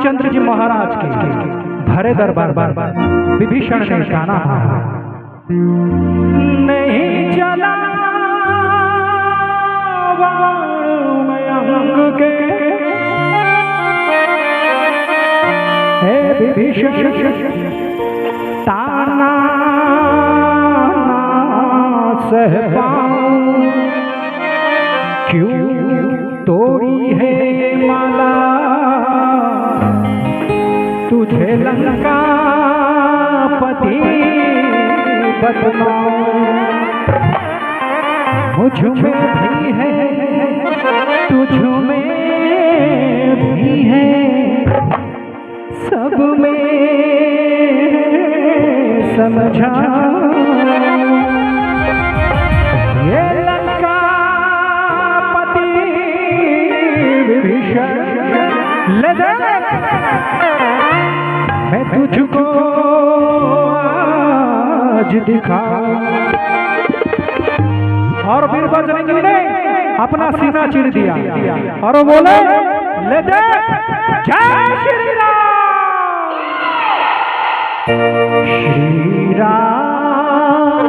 रामचंद्र जी महाराज के भरे दरबार विभीषण ने जाना नहीं चला के विभीषण ताना सह पाऊं, क्यों तोड़ी है माला तुझे लंका पति बतलाऊं। मुझ में भी है तुझ में भी है, सब में समझा ये लंका पति विभीषण ले जा, मैं तुझको आज दिखाऊं। और फिर बजरंगी ने अपना सीना चीर दिया और वो बोले ले जा, जय श्री राम। श्री राम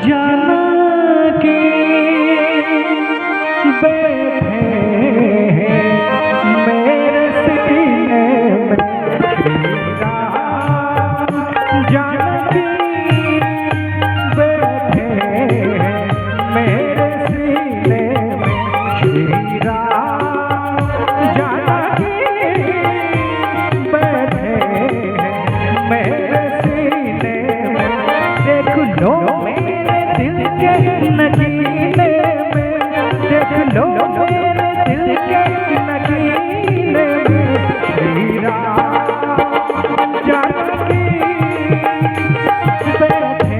जानकी बैठे मेरे सीने में, श्री राम जानकी बैठे मेरे सीने में, श्री राम जानकी बैठे मेरे सीने में। देख लो मेरे दिल के नगीने में, देख लो मेरे दिल के नगीने में, श्री राम जानकी बैठे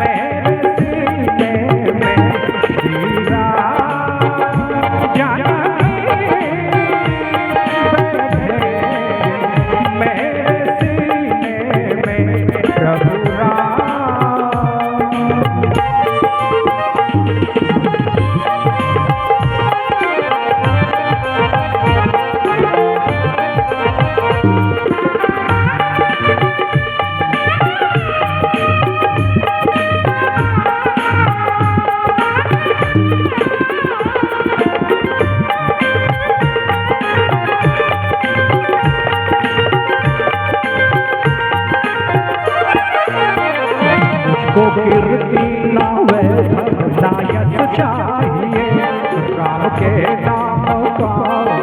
मेरे सीने में, श्री राम जानकी बैठे मेरे सीने में, प्रभु राम। को कीर्ति ना नायक चाहिए, राम के नाम का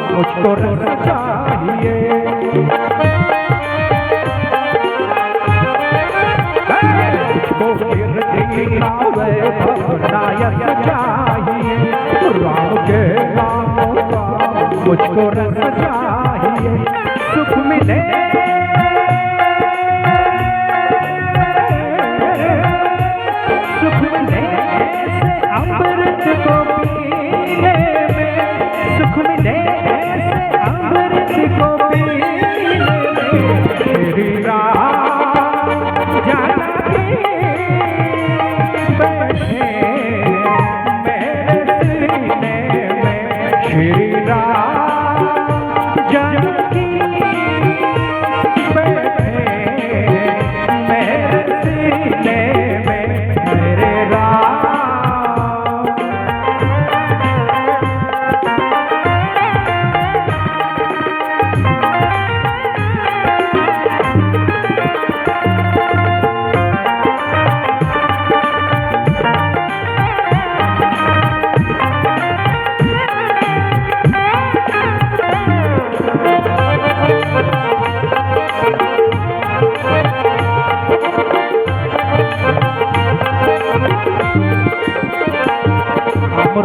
मुझको रस चाहिए। मुझको कीर्ति ना नायक चाहिए, राम के नाम का मुझको रस चाहिए। सुख मिले अमृत को पीने में, सुख मिले ऐसे अमृत को पीने में, श्री राम जानकी बैठे मेरे सीने में, श्री राम जानकी बैठे मेरे सीने में, मेरे राम।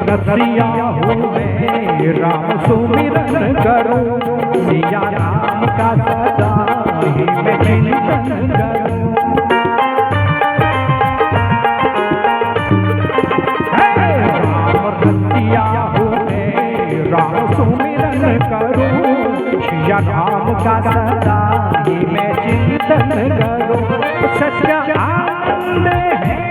रसिया हुए राम सुमिरन करूं, सिया राम का सदा ही मैं चिंतन करूं। राम रसिया हुए राम सुमिरन करूं, सिया राम का सदा ही मैं चिंतन करूं। सच्चा आनंद है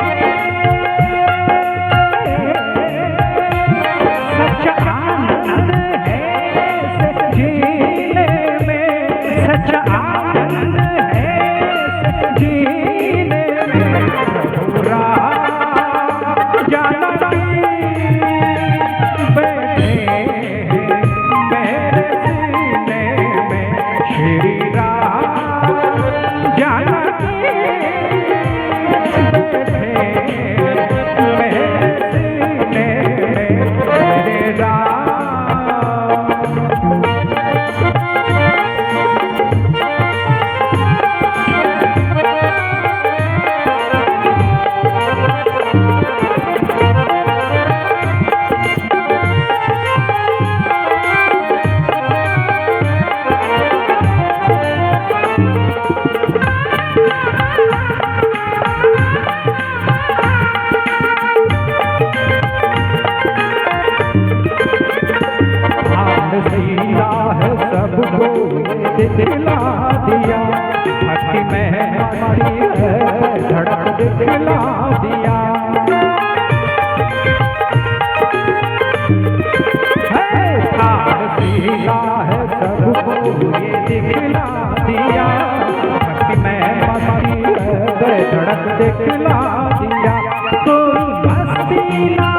सच्चा आनंद है सच्ची है सबको ये दिखला दिया, भक्ति में मस्ती है धड़क दिखला दिया। सीला है सबको ये दिखला दिया, भक्ति में मस्ती है धड़क दिखला दिया। कोई मस्ती ना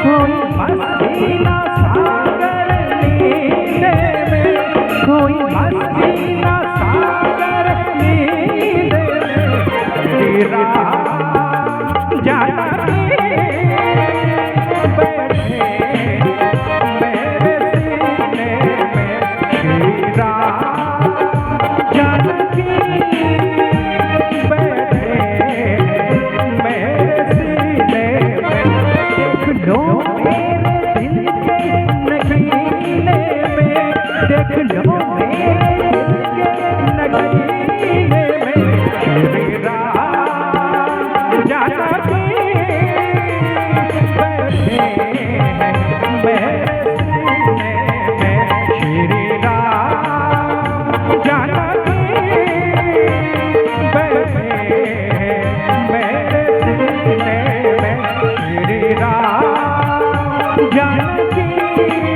कोई मस्ती ना सागर नीले में, कोई मस्ती ना सागर नीले में, तेरा जाना जानकी